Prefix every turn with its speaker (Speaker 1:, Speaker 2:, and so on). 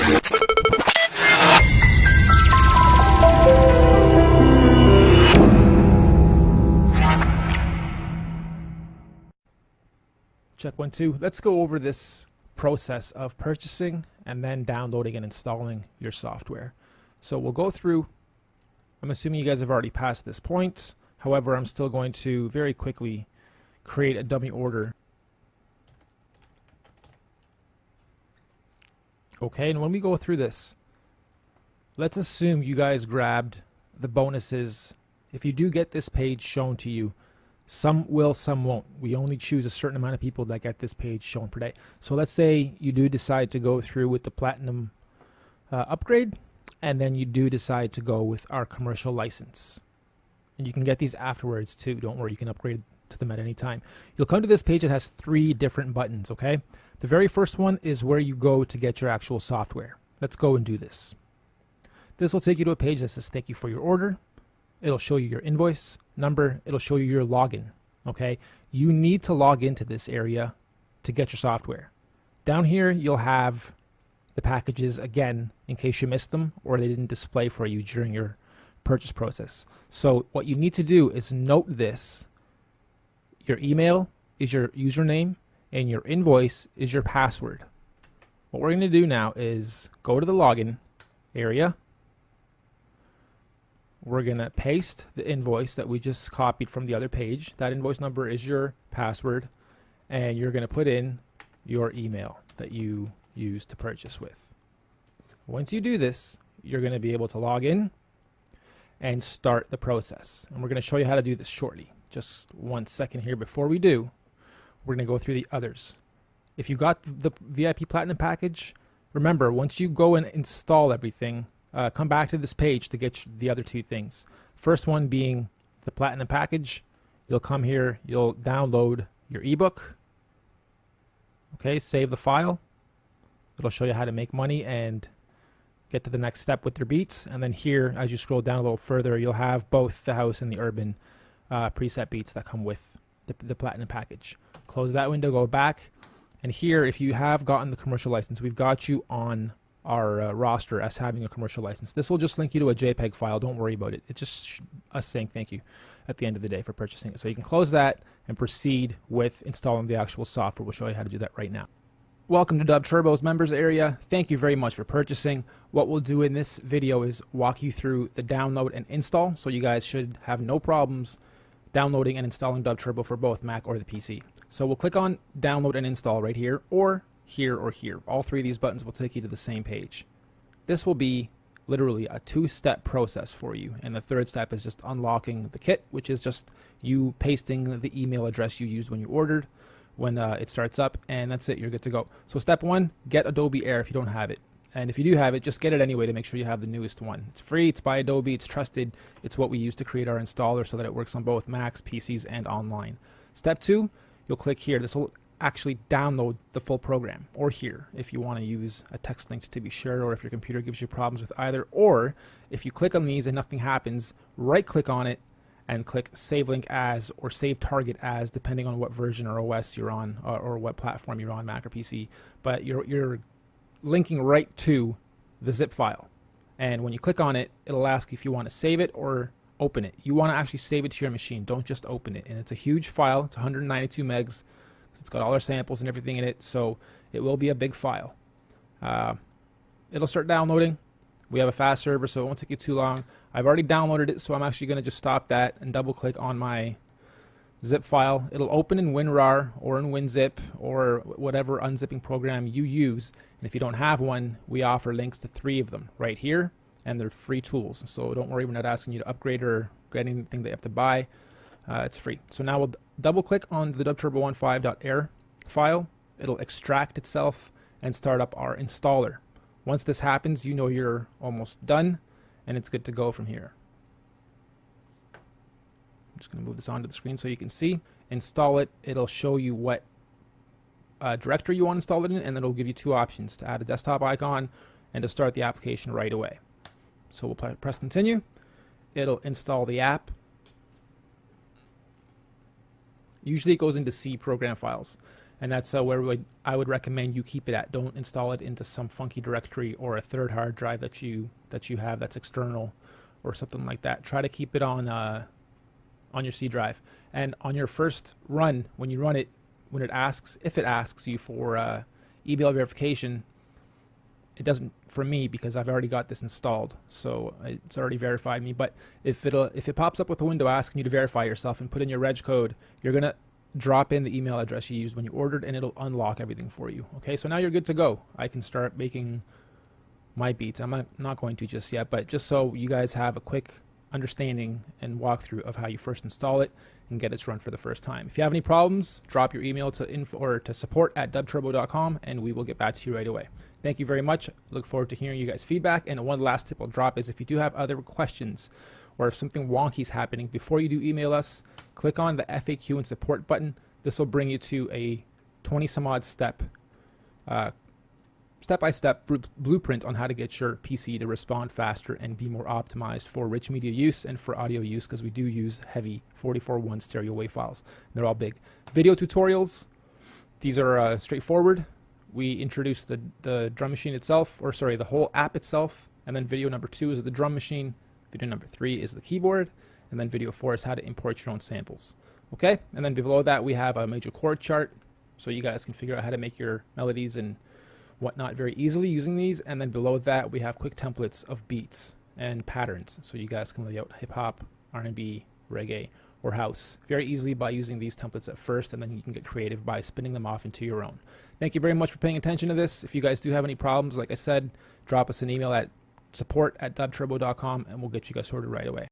Speaker 1: Check 1, 2. Let's go over this process of purchasing and then downloading and installing your software. So we'll go through, I'm assuming you guys have already passed this point. However, I'm still going to very quickly create a dummy order. Okay, and when we go through this, let's assume you guys grabbed the bonuses. If you do get this page shown to you, some will, some won't. We only choose a certain amount of people that get this page shown per day. So let's say you do decide to go through with the platinum upgrade, and then you do decide to go with our commercial license. And you can get these afterwards too. Don't worry, you can upgrade to them at any time. You'll come to this page that has 3 different buttons, okay? The very first one is where you go to get your actual software. Let's go and do this. This will take you to a page that says thank you for your order. It'll show you your invoice number. It'll show you your login. Okay, you need to log into this area to get your software. Down here you'll have the packages again in case you missed them or they didn't display for you during your purchase process. So what you need to do is note this. Your email is your username and your invoice is your password. What we're going to do now is go to the login area. We're going to paste the invoice that we just copied from the other page. That invoice number is your password, and you're going to put in your email that you use to purchase with. Once you do this, you're going to be able to log in and start the process. And we're going to show you how to do this shortly. Just 1 second here before we do. We're going to go through the others. If you got the VIP Platinum package, remember, once you go and install everything, come back to this page to get the other 2 things. First one being the Platinum package. You'll come here, you'll download your ebook. Okay, save the file. It'll show you how to make money and get to the next step with your beats. And then here, as you scroll down a little further, you'll have both the house and the urban preset beats that come with the Platinum package. Close that window, go back. And here, if you have gotten the commercial license, we've got you on our roster as having a commercial license. This will just link you to a JPEG file. Don't worry about it. It's just us saying thank you at the end of the day for purchasing it. So you can close that and proceed with installing the actual software. We'll show you how to do that right now. Welcome to DUBTurbo's members area. Thank you very much for purchasing. What we'll do in this video is walk you through the download and install, so you guys should have no problems downloading and installing DUBTurbo for both Mac or the PC. So we'll click on download and install right here, or here or here. All 3 of these buttons will take you to the same page. This will be literally a 2-step process for you, and the 3rd step is just unlocking the kit, which is just you pasting the email address you used when you ordered when it starts up, and that's it. You're good to go. So step 1, get Adobe Air if you don't have it, and if you do have it, just get it anyway to make sure you have the newest one. It's free, it's by Adobe, it's trusted, it's what we use to create our installer so that it works on both Macs, PCs, and online. Step 2, you'll click here. This will actually download the full program, or here if you want to use a text link to be shared, or if your computer gives you problems with either, or if you click on these and nothing happens, right click on it and click save link as or save target as, depending on what version or OS you're on, or what platform you're on, Mac or PC. But you're linking right to the zip file, and when you click on it, it'll ask if you want to save it or open it. You want to actually save it to your machine, don't just open it. And it's a huge file. It's 192 megs. It's got all our samples and everything in it, so it will be a big file. It'll start downloading. We have a fast server, so it won't take you too long. I've already downloaded it, so I'm actually going to just stop that and double click on my zip file. It'll open in WinRAR or in WinZip or whatever unzipping program you use. And if you don't have one, we offer links to 3 of them right here, and they're free tools. So don't worry, we're not asking you to upgrade or get anything that you have to buy. It's free. So now we'll double click on the DUBTurbo15.air file. It'll extract itself and start up our installer. Once this happens, you know you're almost done and it's good to go from here. I'm just going to move this onto the screen so you can see. Install it. It'll show you what directory you want to install it in, and then it'll give you 2 options: to add a desktop icon and to start the application right away. So we'll press continue. It'll install the app. Usually it goes into C program files. and that's where I would recommend you keep it at. Don't install it into some funky directory or a third hard drive that you have that's external or something like that. Try to keep it on your C drive. And on your first run, when you run it, if it asks you for email verification, it doesn't for me because I've already got this installed, so it's already verified me. But if it pops up with a window asking you to verify yourself and put in your reg code, you're gonna drop in the email address you used when you ordered, and it'll unlock everything for you. Okay, so now you're good to go. I can start making my beats. I'm not going to just yet, but just so you guys have a quick understanding and walkthrough of how you first install it and get it run for the first time. If you have any problems, drop your email to info or to support@dubturbo.com, and we will get back to you right away. Thank you very much. Look forward to hearing you guys' feedback. And one last tip I'll drop is if you do have other questions or if something wonky is happening, before you do email us, click on the FAQ and support button. This will bring you to a 20 some odd step-by-step blueprint on how to get your PC to respond faster and be more optimized for rich media use and for audio use, because we do use heavy 44.1 stereo WAV files. They're all big. Video tutorials, these are straightforward. We introduce the drum machine itself, or sorry, the whole app itself, and then video number 2 is the drum machine, video number 3 is the keyboard, and then video 4 is how to import your own samples. Okay, and then below that we have a major chord chart, so you guys can figure out how to make your melodies and whatnot very easily using these. And then below that we have quick templates of beats and patterns, so you guys can lay out hip-hop, R&B, reggae, or house very easily by using these templates at first, and then you can get creative by spinning them off into your own. Thank you very much for paying attention to this. If you guys do have any problems, like I said, drop us an email at support@dubturbo.com and we'll get you guys sorted right away.